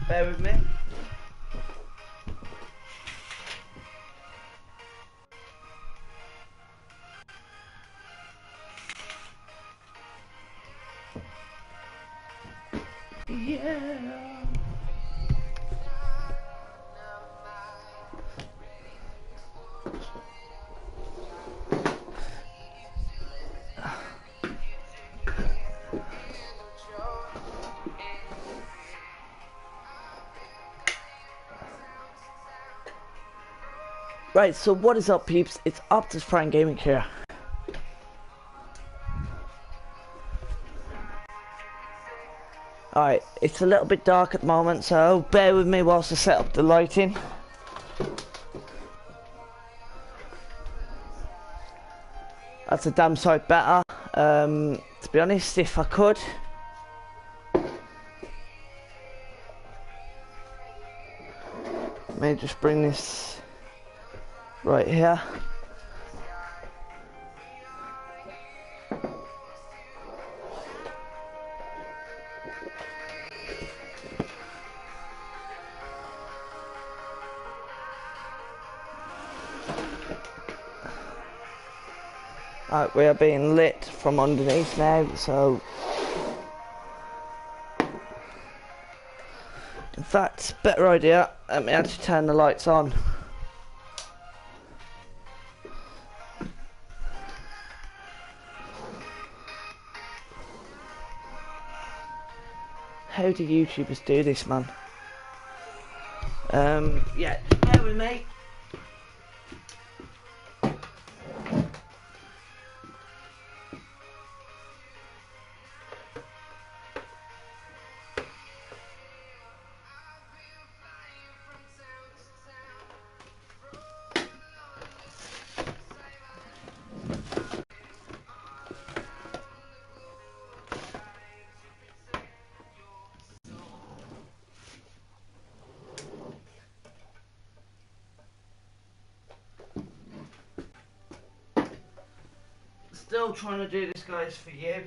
Bear with me. Yeah. Right, so what is up, peeps? It's Optus Prime Gaming here. Alright, it's a little bit dark at the moment, so bear with me whilst I set up the lighting. That's a damn sight better. To be honest, if I could, let me just bring this right here. Right, we are being lit from underneath now, so in fact, better idea, let me actually turn the lights on. How do YouTubers do this, man? Yeah, just bear with me. Still trying to do this, guys, for you.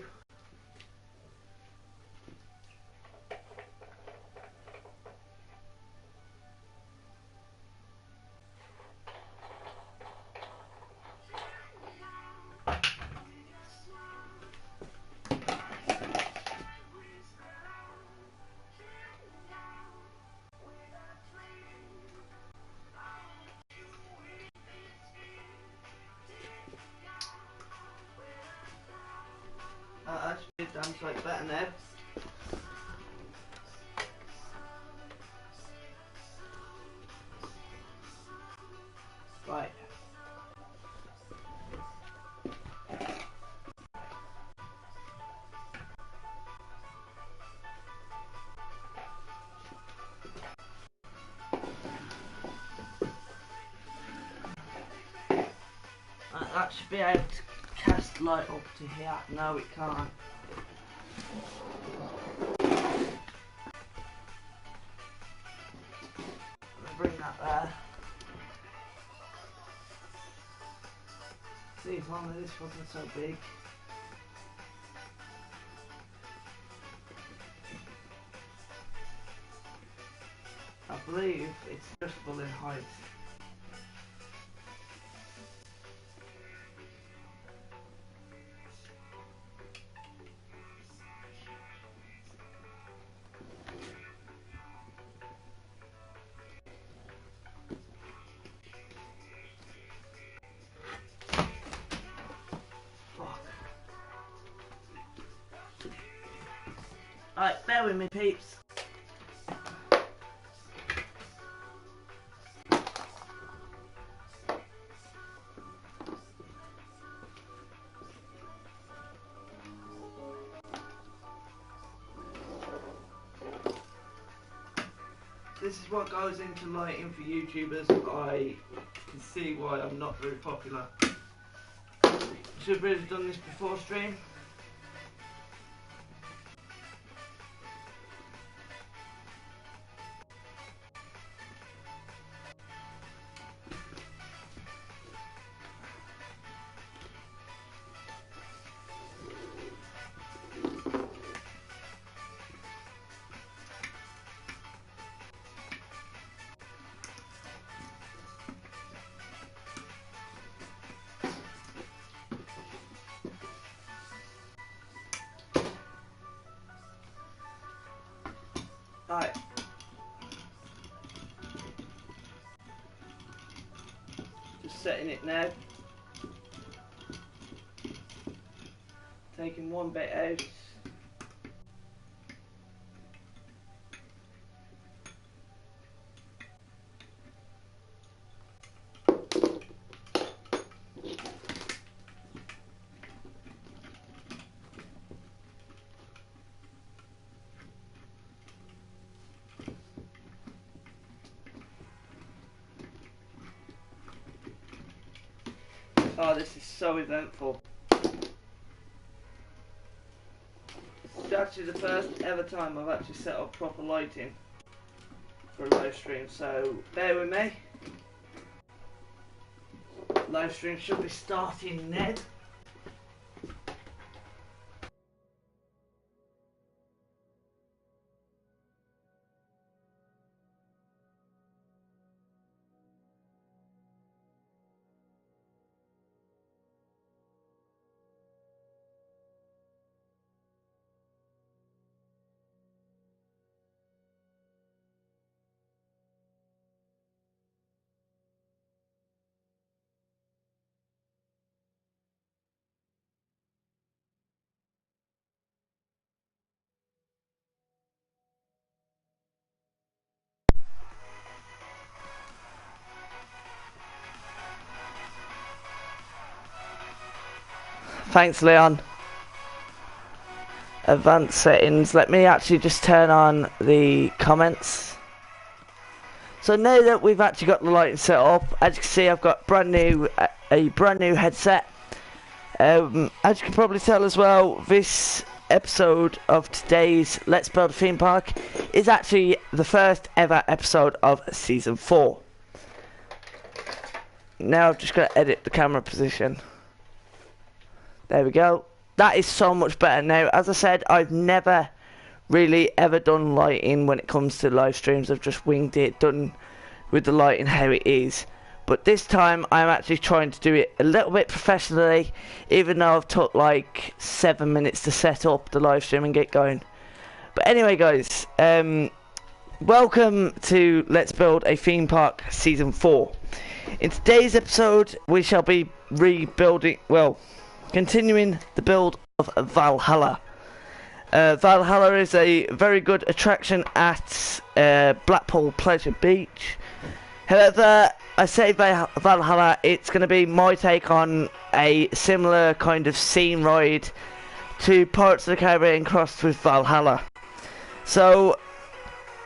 That's a damn sight better now. Right. That should be able to cast light up to here. No, it can't. Bring that there. See if only this wasn't so big. I believe it's adjustable in height. Alright, bear with me, peeps. This is what goes into lighting for YouTubers. I can see why I'm not very popular. Should have really done this before stream. setting it now. Taking one bit out. Oh, this is so eventful. It's actually the first ever time I've actually set up proper lighting for a live stream, so bear with me. Live stream should be starting now. Thanks, Leon. Advanced settings. Let me actually just turn on the comments. So now that we've actually got the lighting set up, as you can see, I've got a brand new headset. As you can probably tell as well, this episode of today's Let's Build a Theme Park is actually the first ever episode of season 4. Now I've just got to edit the camera position. There we go. That is so much better now. As I said, I've never really ever done lighting when it comes to live streams. I've just winged it, done with the lighting how it is. But this time I'm actually trying to do it a little bit professionally, even though I've took like 7 minutes to set up the live stream and get going. But anyway guys, welcome to Let's Build a Theme Park Season 4. In today's episode we shall be continuing the build of Valhalla. Valhalla is a very good attraction at Blackpool Pleasure Beach. However, I say Valhalla, it's going to be my take on a similar kind of scene ride to Pirates of the Caribbean crossed with Valhalla. So,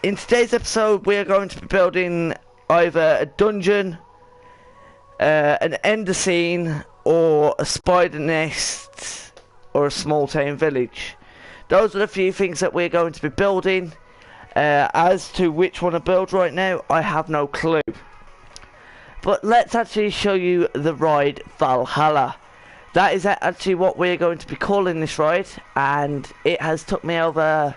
in today's episode, we are going to be building either a dungeon, an ender scene, or a spider nest, or a small town village. Those are the few things that we're going to be building. As to which one to build right now, I have no clue. But let's actually show you the ride Valhalla. That is actually what we're going to be calling this ride, and it has took me over...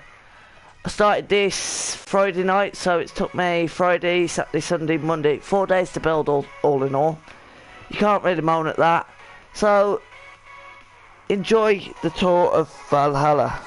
I started this Friday night, so it's took me Friday, Saturday, Sunday, Monday, 4 days to build all in all. You can't really moan at that. So, enjoy the tour of Valhalla.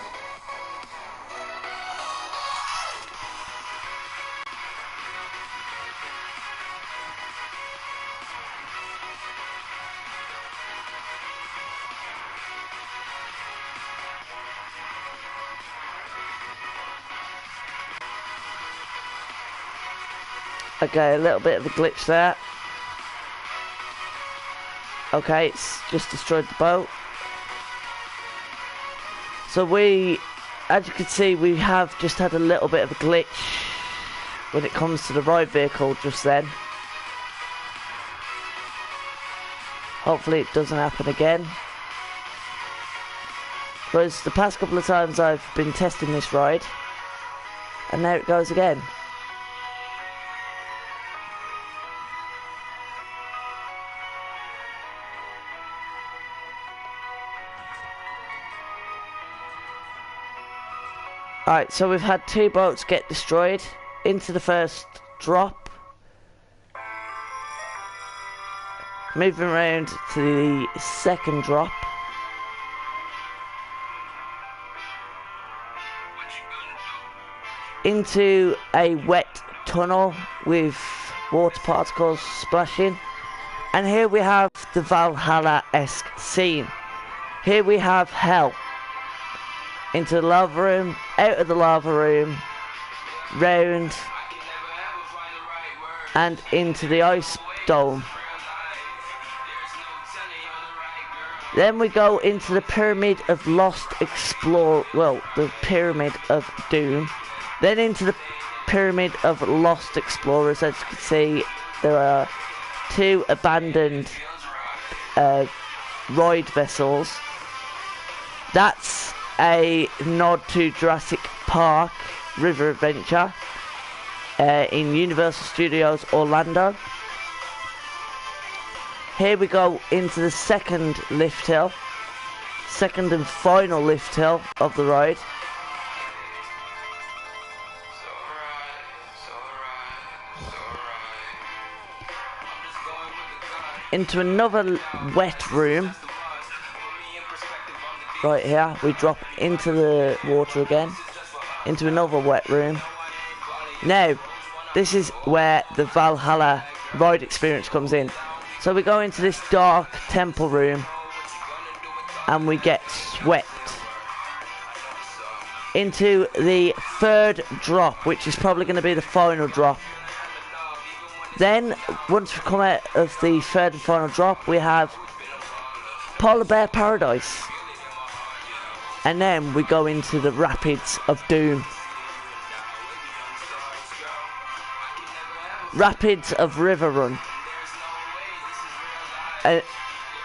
Okay, a little bit of a glitch there. Okay, it's just destroyed the boat. So as you can see, we have just had a little bit of a glitch when it comes to the ride vehicle just then. Hopefully it doesn't happen again. Because the past couple of times I've been testing this ride, and there it goes again. Alright, so we've had 2 boats get destroyed into the first drop. Moving around to the second drop. Into a wet tunnel with water particles splashing. And here we have the Valhalla-esque scene. Here we have hell. Into the lava room, out of the lava room, round, and into the ice dome. Then we go into the Pyramid of Lost Explorer, well, the Pyramid of Doom. Then into the Pyramid of Lost Explorers. As you can see, there are 2 abandoned ride vessels. That's a nod to Jurassic Park River Adventure in Universal Studios Orlando. Here we go into the second lift hill, second and final lift hill of the ride. Into another wet room. Right here, we drop into the water again, into another wet room. Now, this is where the Valhalla ride experience comes in. So we go into this dark temple room and we get swept into the third drop, which is probably going to be the final drop. Then, once we come out of the third and final drop, we have Polar Bear Paradise. And then we go into the Rapids of Doom. Rapids of River Run.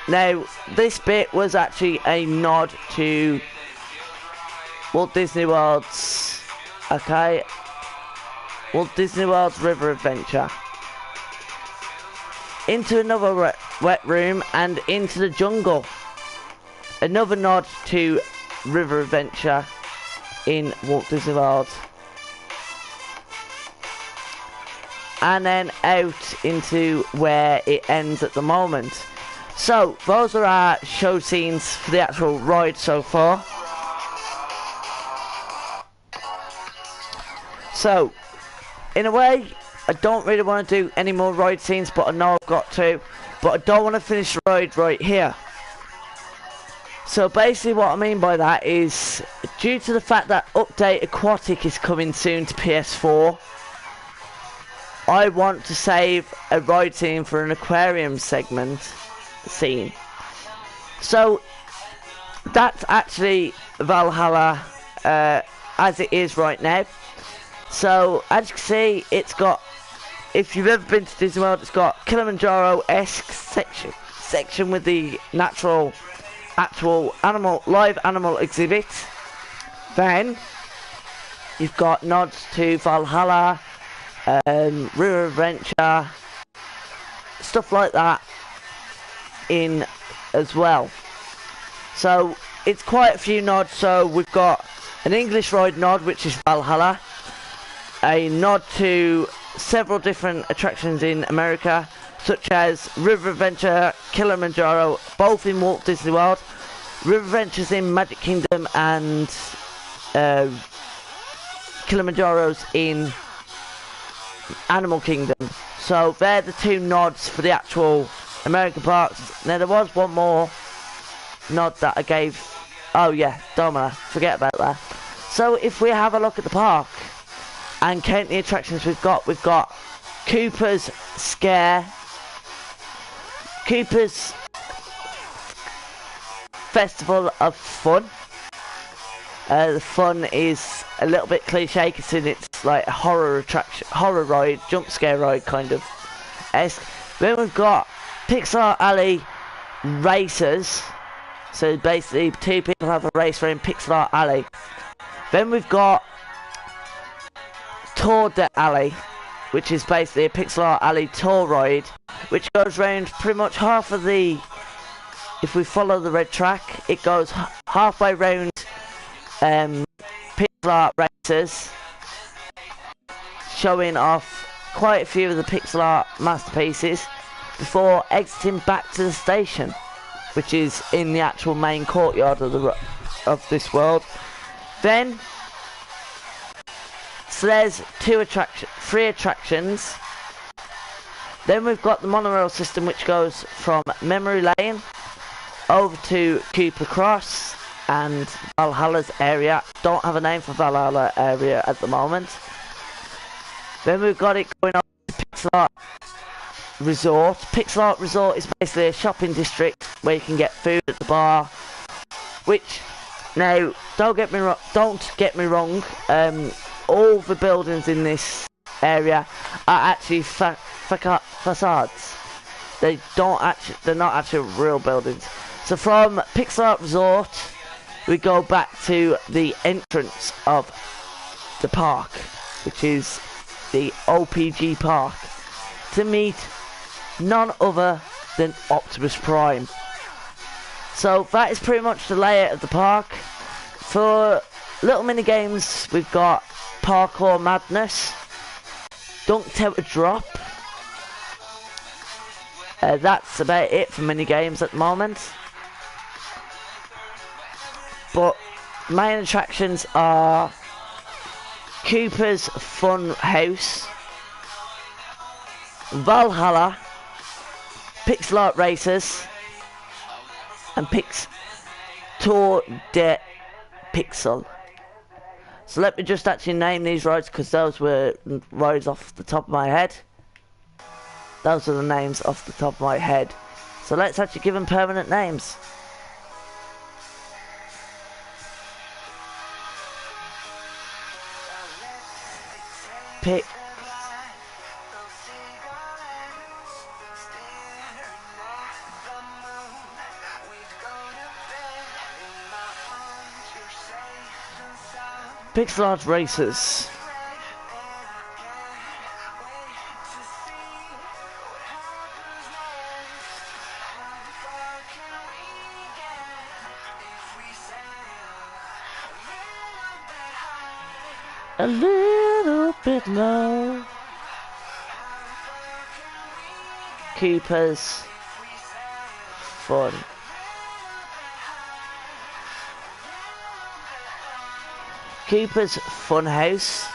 Now, this bit was actually a nod to Walt Disney World's, Walt Disney World's River Adventure. Into another wet room and into the jungle. Another nod to River Adventure in Walt Disney World. And then out into where it ends at the moment. So, those are our show scenes for the actual ride so far. So, in a way, I don't really want to do any more ride scenes, but I know I've got to. But I don't want to finish the ride right here. So basically what I mean by that is, due to the fact that Update Aquatic is coming soon to PS4, I want to save a ride scene for an aquarium segment scene. So that's actually Valhalla as it is right now. So as you can see, it's got, if you've ever been to Disney World, it's got Kilimanjaro-esque section with the actual live animal exhibit. Then you've got nods to Valhalla, River Adventure, stuff like that in as well. So it's quite a few nods. So we've got an English ride nod, which is Valhalla, a nod to several different attractions in America, such as River Adventure, Kilimanjaro, both in Walt Disney World, River Adventures in Magic Kingdom, and Kilimanjaro's in Animal Kingdom. So they're the 2 nods for the actual American parks. Now there was one more nod that I gave. Oh yeah, don't matter, forget about that. So if we have a look at the park and count the attractions we've got Cooper's Scare, Cooper's Festival of Fun. The fun is a little bit cliche considering it's like a horror ride, jump scare ride kind of esque. Then we've got Pixar Alley Racers. So basically 2 people have a race around Pixar Alley. Then we've got Tour de Alley, which is basically a Pixar Alley tour ride, which goes around pretty much half of the, if we follow the red track, it goes halfway round Pixar Racers, showing off quite a few of the Pixar masterpieces before exiting back to the station, which is in the actual main courtyard of this world. Then, so there's 3 attractions. Then we've got the monorail system, which goes from Memory Lane over to Cooper Cross and Valhalla's area. Don't have a name for Valhalla area at the moment. Then we've got it going on to Pixel Art Resort. Pixel Art Resort is basically a shopping district where you can get food at the bar. Which, now, don't get me wrong. All the buildings in this area are actually facades. They're not actually real buildings. So from Pixel Art Resort, we go back to the entrance of the park, which is the OPG Park, to meet none other than Optimus Prime. So that is pretty much the layout of the park. For little mini games, we've got Parkour Madness, Dunk Tower Drop. That's about it for mini games at the moment. But main attractions are Cooper's Fun House, Valhalla, Pixel Art Racers, and Tour de Pixel. So let me just actually name these rides, because those were rides off the top of my head. Those are the names off the top of my head. So let's actually give them permanent names. Pick. Pixel Art Racers. A little bit low. Cooper's Fun. Cooper's Fun House.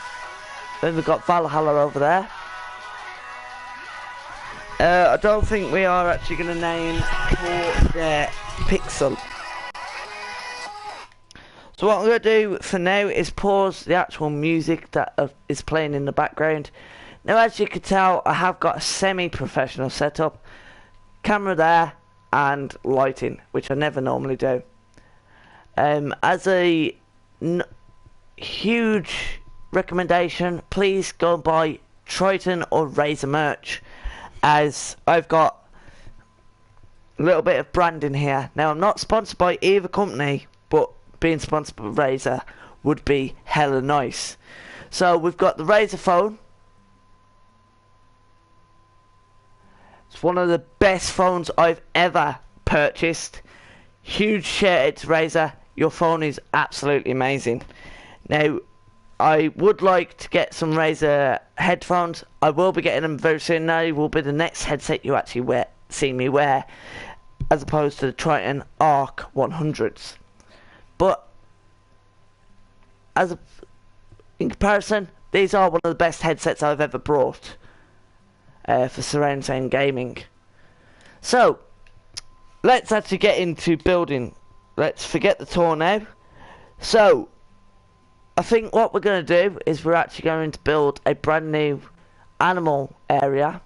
Then we've got Valhalla over there. I don't think we are actually going to name for the Pixel. So what I'm going to do for now is pause the actual music that is playing in the background. Now, as you can tell, I have got a semi-professional setup. Camera there and lighting, which I never normally do. As a huge recommendation, please go and buy Triton or Razer merch, as I've got a little bit of branding here. Now, I'm not sponsored by either company, but being sponsored by Razer would be hella nice. So we've got the Razer phone. It's one of the best phones I've ever purchased. Huge shout out to Razer. Your phone is absolutely amazing. Now, I would like to get some Razer headphones. I will be getting them very soon. They will be the next headset you actually see me wear, as opposed to the Triton Arc 100s. But in comparison, these are one of the best headsets I've ever brought for surround sound gaming. So let's actually get into building. Let's forget the tour now. So I think what we're going to do is we're actually going to build a brand new animal area.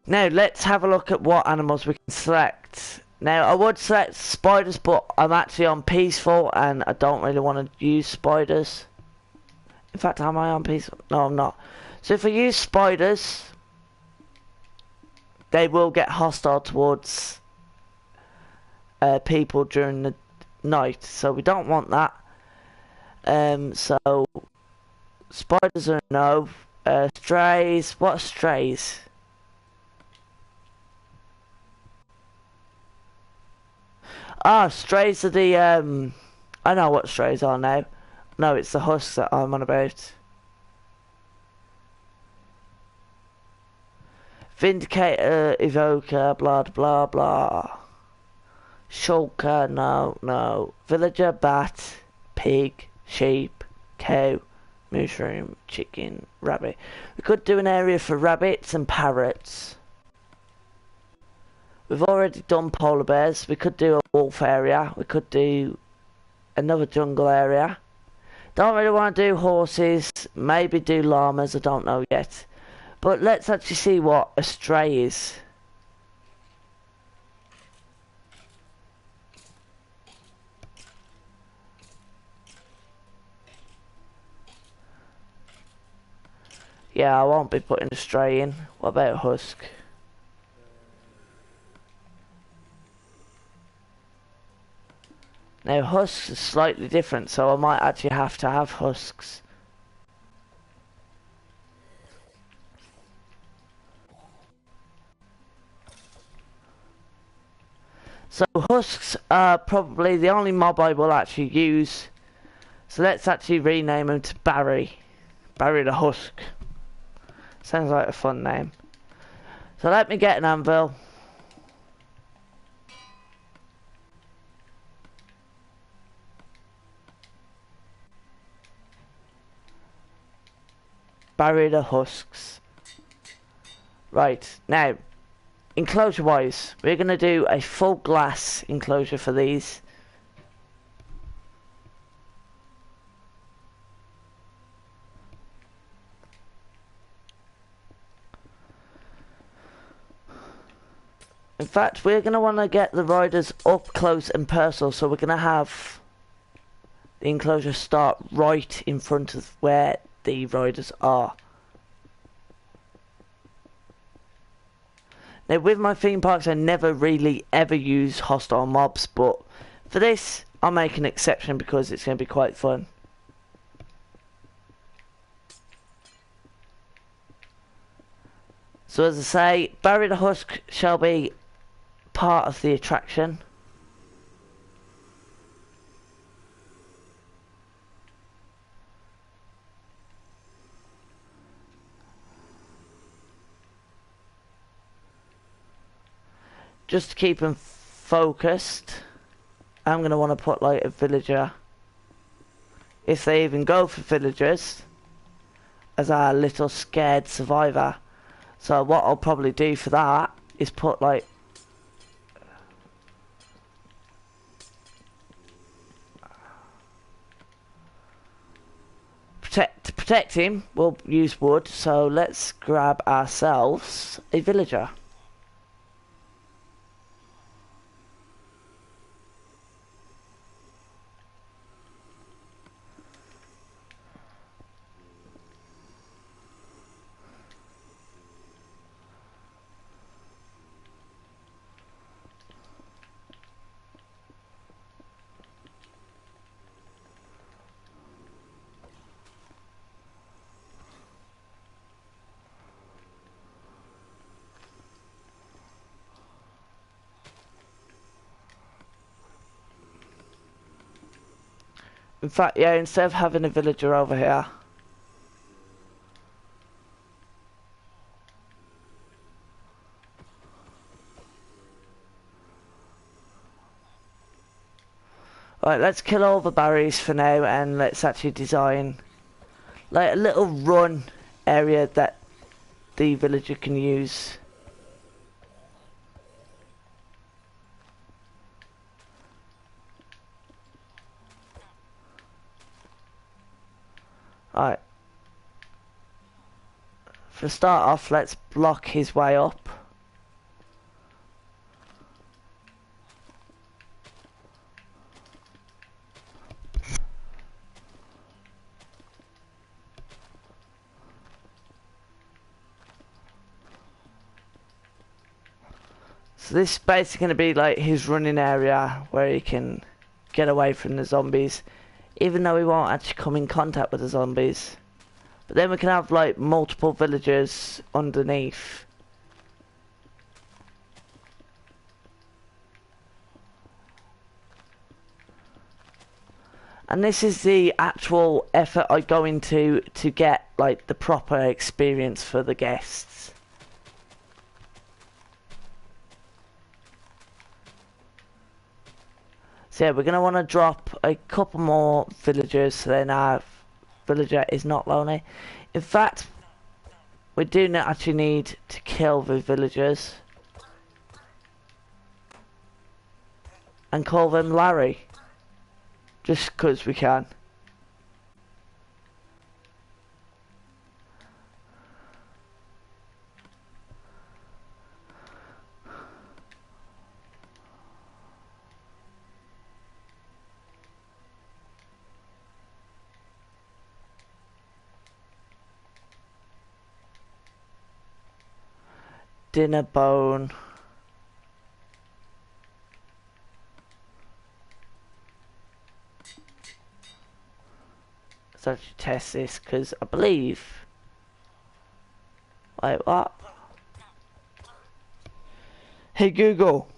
Now let's have a look at what animals we can select. Now, I would select spiders, but I'm actually on peaceful, and I don't really want to use spiders. In fact, am I on peaceful? No, I'm not. So if I use spiders, they will get hostile towards people during the night. So we don't want that. So spiders are no. Strays. What are strays? Ah, strays are the, I know what strays are now. No, it's the husks that I'm on about. Vindicator, Evoker, blah, blah, blah. Shulker, no. Villager, bat, pig, sheep, cow, mushroom, chicken, rabbit. We could do an area for rabbits and parrots. We've already done polar bears. We could do a wolf area. We could do another jungle area. Don't really want to do horses. Maybe do llamas. I don't know yet. But let's actually see what a stray is. Yeah, I won't be putting a stray in. What about a husk? Now husks are slightly different, so I might actually have to have husks. So husks are probably the only mob I will actually use. So let's actually rename him to Barry. Barry the Husk. Sounds like a fun name. So let me get an anvil. Barry the husks. Right, now, enclosure wise, we're going to do a full glass enclosure for these. In fact, we're going to want to get the riders up close and personal, so we're going to have the enclosure start right in front of where the riders are. Now with my theme parks I never really ever use hostile mobs, but for this I'll make an exception because it's going to be quite fun. So as I say, Barry the Husk shall be part of the attraction. Just to keep them focused, I'm going to want to put like a villager, if they even go for villagers, as our little scared survivor. So what I'll probably do for that is put like to protect him, we'll use wood, so let's grab ourselves a villager. In fact, yeah, instead of having a villager over here, right, let's kill all the berries for now and let's actually design like a little run area that the villager can use. Right. For start off, let's block his way up. So this is basically going to be like his running area where he can get away from the zombies, even though he won't actually come in contact with the zombies. But then we can have like multiple villagers underneath. And this is the actual effort I go into to get like the proper experience for the guests. So yeah, we're going to want to drop a couple more villagers so then have villager is not lonely. In fact, we do not actually need to kill the villagers and call them Larry, just because we can. Dinner bone. Let's actually test this, because I believe... Wait, what? Hey Google.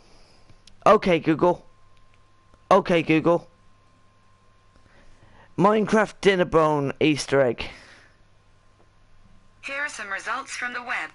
Okay Google. Okay Google. Minecraft dinner bone Easter egg. Here are some results from the web.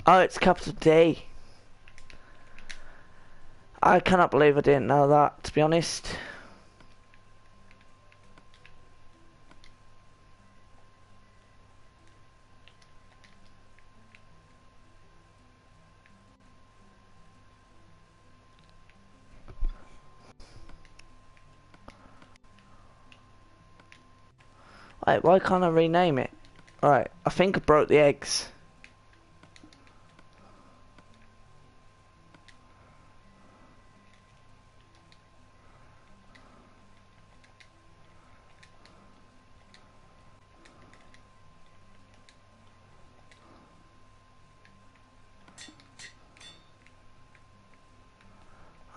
Oh, it's capital D. I cannot believe I didn't know that, to be honest. Wait, why can't I rename it? Alright, I think I broke the eggs.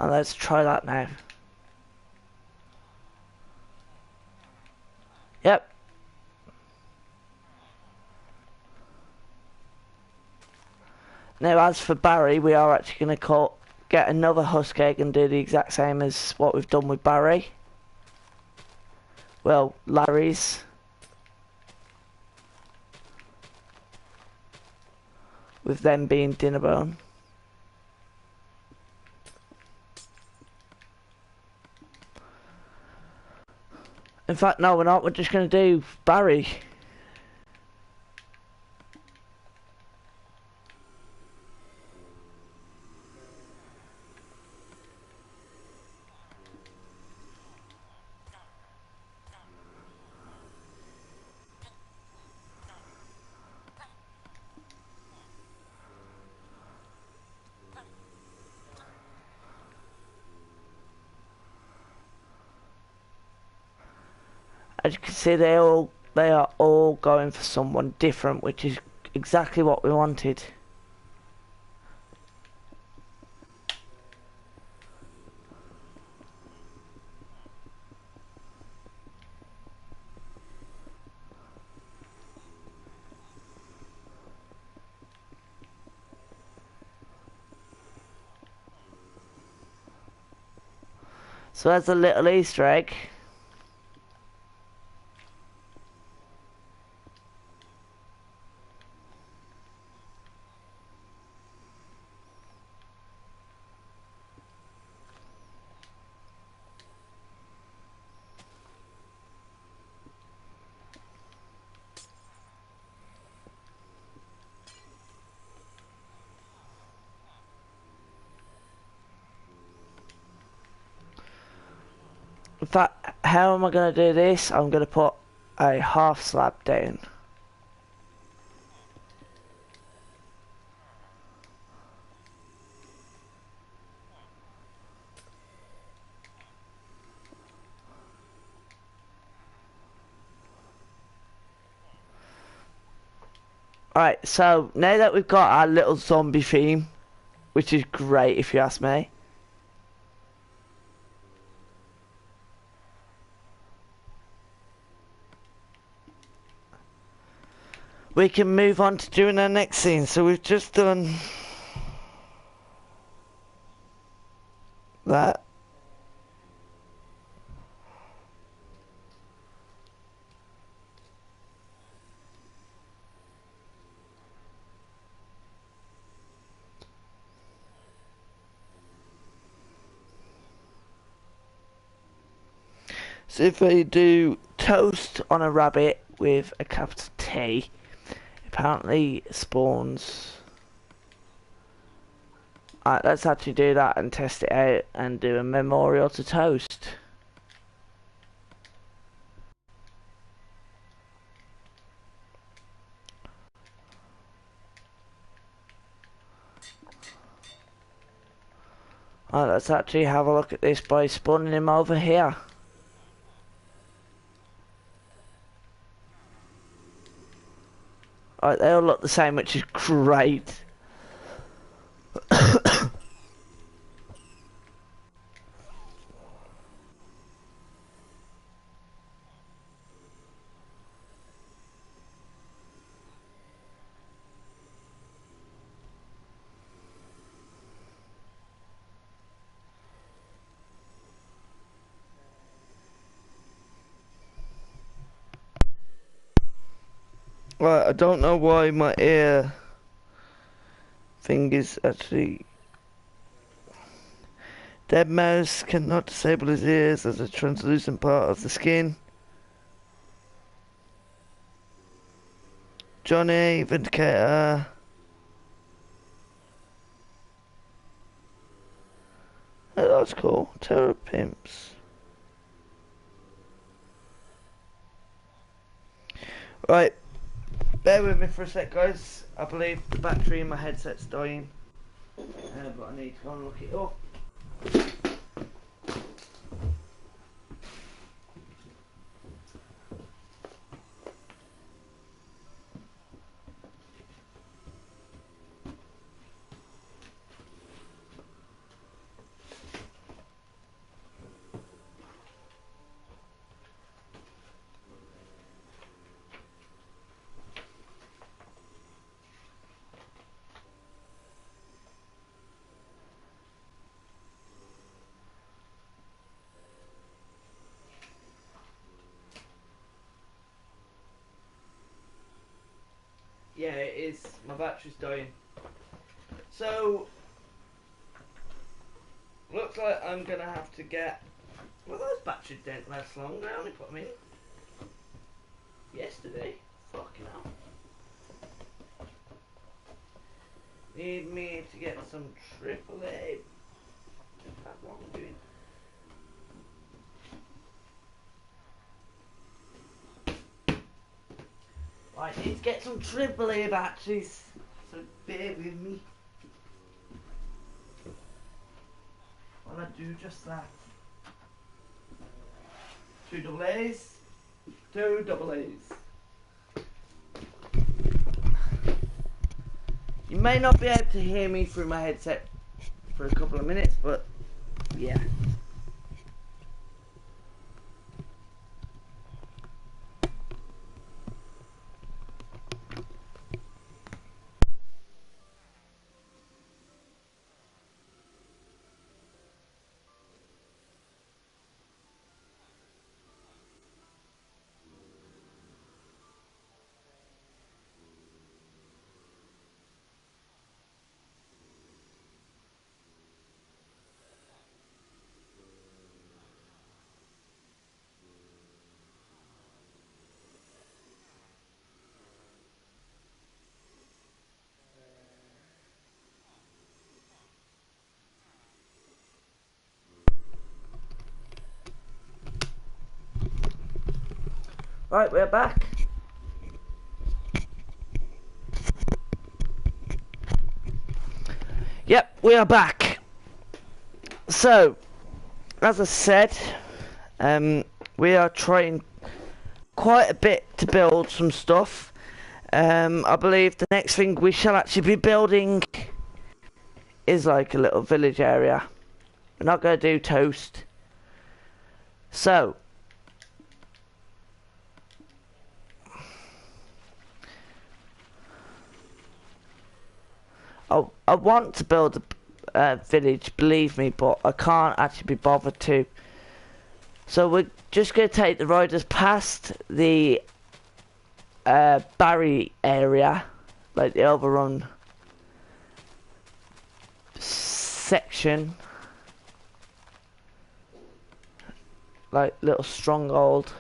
And let's try that now. Yep. Now as for Barry, we are actually going to get another husk egg and do the exact same as what we've done with Barry. Well, Larry's. With them being dinner bone. In fact, no, we're not. We're just going to do Barry. As you can see, they are all going for someone different, which is exactly what we wanted. So there's a little Easter egg. In fact, how am I going to do this? I'm going to put a half slab down. Alright, so now that we've got our little zombie theme, which is great if you ask me. We can move on to doing our next scene. So we've just done that. So if I do toast on a rabbit with a capital T, apparently spawns. Alright, let's actually do that and test it out and do a memorial to toast. Alright, let's actually have a look at this by spawning him over here. Alright, they all look the same, which is great. Right, I don't know why my ear thing is actually... Dead mouse cannot disable his ears as a translucent part of the skin. Johnny, Vindicator. Oh, that's cool. Terror Pimps. Right. Bear with me for a sec, guys. I believe the battery in my headset's dying. But I need to go and look it up. Yeah, it is. My battery's dying. So, looks like I'm gonna have to get... Well, those batteries don't last long. I only put them in yesterday. Fucking hell. Need me to get some AAA. That's what I'm doing. I need to get some AAA batteries, so bear with me while I do just that. 2 AA's, 2 AA's. You may not be able to hear me through my headset for a couple of minutes, but yeah. Right, we're back. Yep, we are back. So, as I said, we are trying quite a bit to build some stuff. I believe the next thing we shall actually be building is like a little village area. We're not going to do toast. So, I want to build a village, believe me, but I can't actually be bothered to. So we're just going to take the riders past the Barry area, like the overrun section, like little stronghold.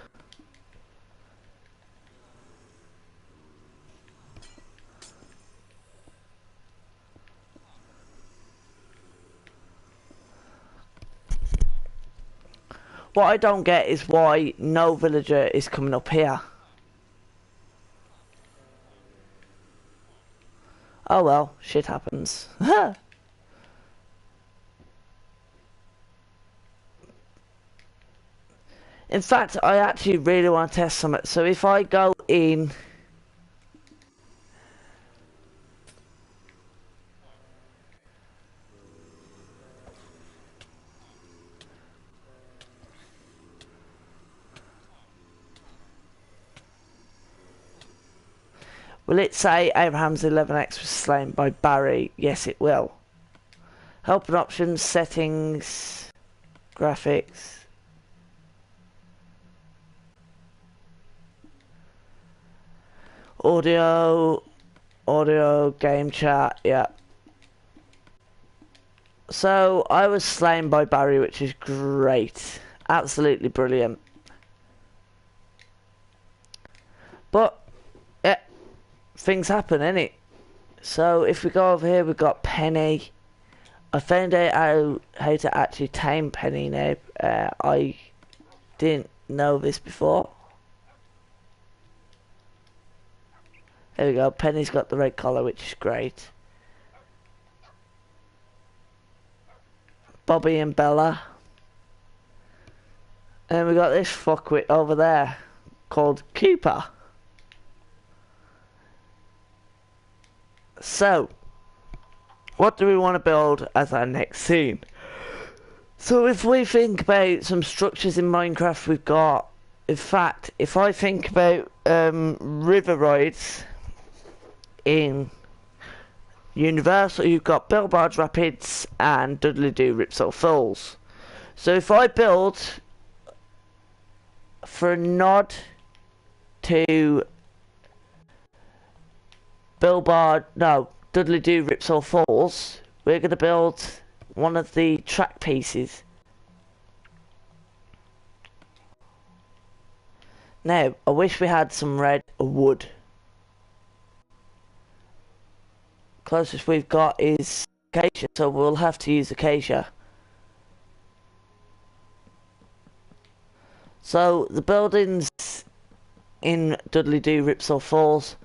What I don't get is why no villager is coming up here. Oh well, shit happens. In fact, I actually really want to test something. So if I go in... Will it say Abraham's 11x was slain by Barry? Yes, it will. Help and options, settings, graphics. Audio, game chat, yeah. So, I was slain by Barry, which is great. Absolutely brilliant. But, yeah, things happen, innit? So, if we go over here, we've got Penny. I found out how to actually tame Penny now. I didn't know this before. There we go, Penny's got the red collar, which is great. Bobby and Bella. And we got this fuckwit over there called Cooper. So, what do we want to build as our next scene? So if we think about some structures in Minecraft we've got, in fact, if I think about river rides in Universal, you've got Bilbarge Rapids and Dudley Do Ripsaw Falls. So if I build for a nod to Dudley Do Ripsaw Falls, we're going to build one of the track pieces. Now, I wish we had some red wood. Closest we've got is acacia, so we'll have to use acacia. So the buildings in Dudley Do Ripsaw Falls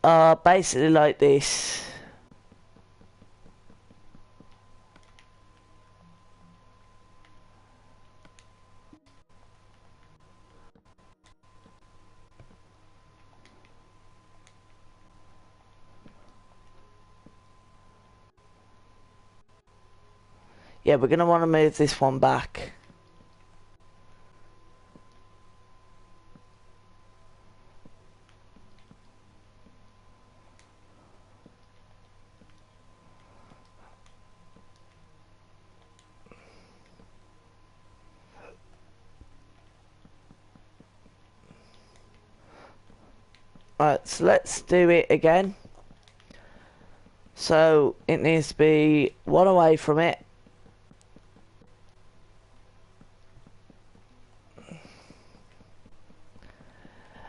are basically like this. Yeah, we're going to want to move this one back. Right, so let's do it again. So it needs to be one away from it.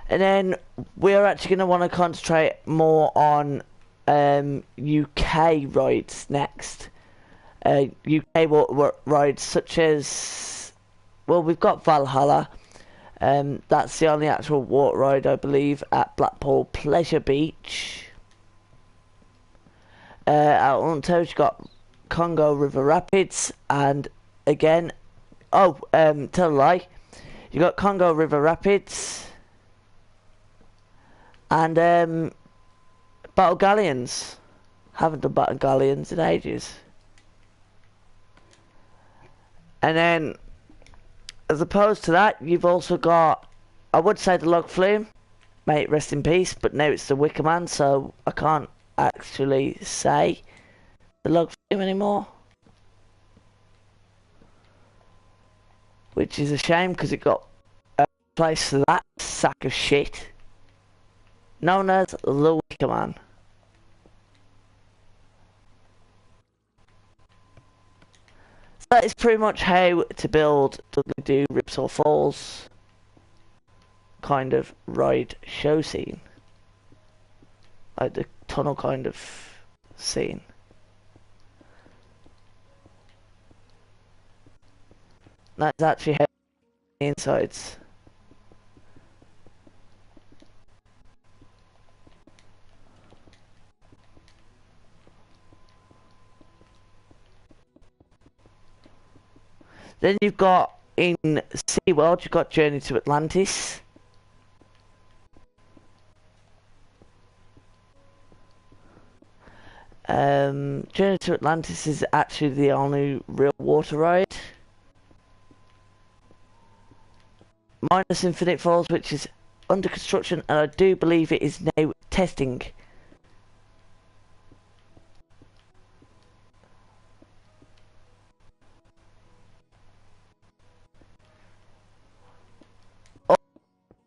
And then we're actually going to want to concentrate more on UK rides next. UK rides such as, well, we've got Valhalla. That's the only actual water ride, I believe, at Blackpool Pleasure Beach. At Untold, you've got Congo River Rapids, and again, tell a lie, you got Congo River Rapids, And Battle Galleons. Haven't done Battle Galleons in ages. And then, as opposed to that, you've also got, I would say the Log Flume, may it rest in peace, but now it's the Wicker Man, so I can't actually say the Log Flume anymore. Which is a shame, because it got replaced to that sack of shit, known as the Wicker Man. So that is pretty much how to build Dudley Do Rips or Falls kind of ride show scene. Like the tunnel kind of scene. That's actually how the insides. Then you've got in SeaWorld, you've got Journey to Atlantis. Journey to Atlantis is actually the only real water ride. Minus Infinite Falls, which is under construction, and I do believe it is now testing.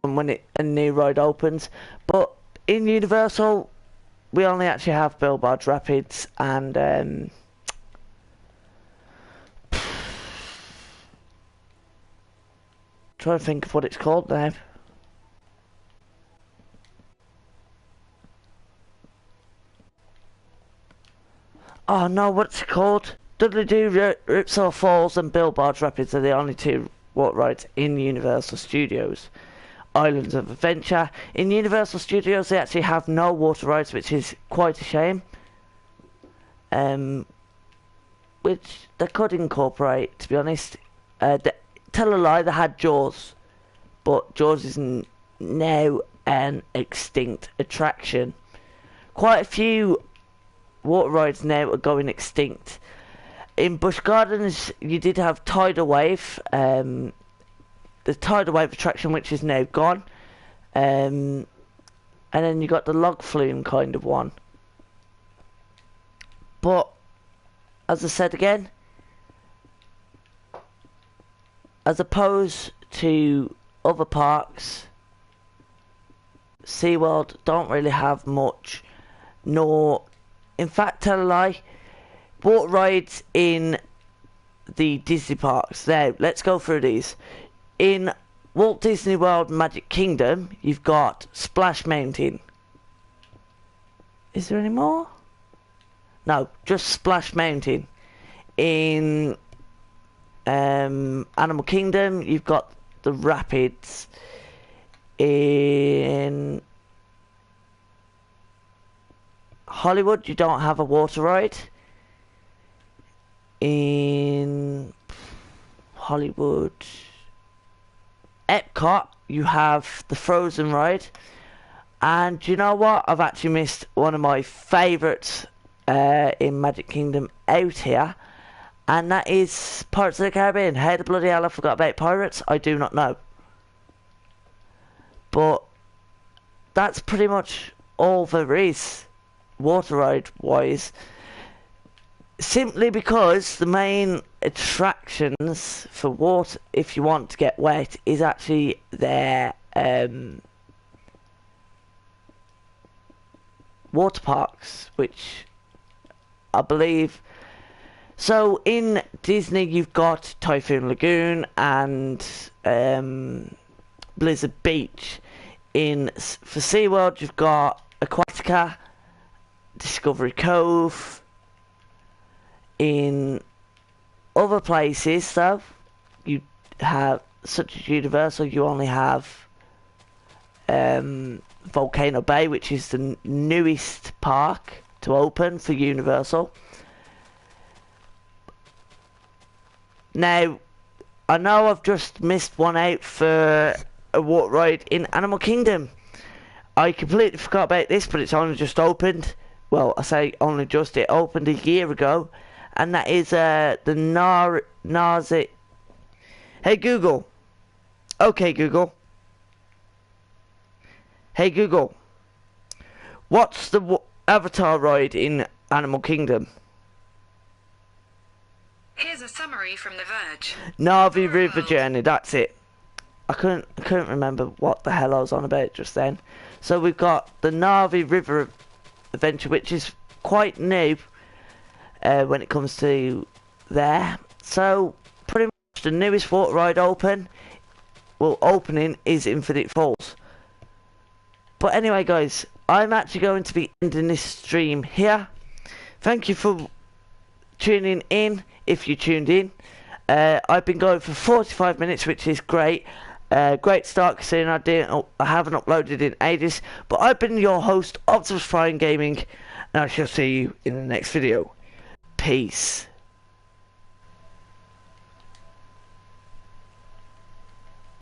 When a new ride opens, but in Universal we only actually have Bilbarge Rapids and trying to think of what it's called now. Oh no, what's it called? Dudley Do Rips or Falls and Bilbarge Rapids are the only two water rides in Universal Studios. Islands of Adventure. In Universal Studios they actually have no water rides, which is quite a shame. Which they could incorporate, to be honest. Tell a lie, they had Jaws, but Jaws is now an extinct attraction. Quite a few water rides now are going extinct. In Busch Gardens you did have Tidal Wave, the Tidal Wave attraction, which is now gone, and then you got the Log Flume kind of one. But as I said again, as opposed to other parks, SeaWorld don't really have much, nor, in fact, tell a lie, water rides in the Disney parks. Now, let's go through these. In Walt Disney World Magic Kingdom, you've got Splash Mountain. Is there any more? No, just Splash Mountain. In Animal Kingdom, you've got the Rapids. In Hollywood, you don't have a water ride. In Hollywood, Epcot, you have the Frozen ride. And you know what? I've actually missed one of my favourites in Magic Kingdom out here. And that is Pirates of the Caribbean. How the bloody hell I forgot about Pirates, I do not know. But that's pretty much all there is, water ride wise. Simply because the main attractions for water, if you want to get wet, is actually their water parks, which I believe. So in Disney you've got Typhoon Lagoon and Blizzard Beach. For SeaWorld you've got Aquatica, Discovery Cove. In other places though, you have, such as Universal, you only have Volcano Bay, which is the newest park to open for Universal. Now, I know I've just missed one out for a water ride in Animal Kingdom. I completely forgot about this, but it's only just opened. Well, I say only just, it opened a year ago. And that is the Nazi. Hey Google. Okay Google. Hey Google. What's the Avatar ride in Animal Kingdom? Here's a summary from The Verge. Navi River Journey, that's it. I couldn't remember what the hell I was on about just then. So we've got the Navi River Adventure, which is quite new when it comes to there. So pretty much the newest water ride opening is Infinite Falls. But anyway guys, I'm actually going to be ending this stream here. Thank you for tuning in, if you tuned in. I've been going for 45 minutes, which is great. Great start considering I haven't uploaded in ages. But I've been your host, Optimus Prime Gaming, and I shall see you in the next video. Peace.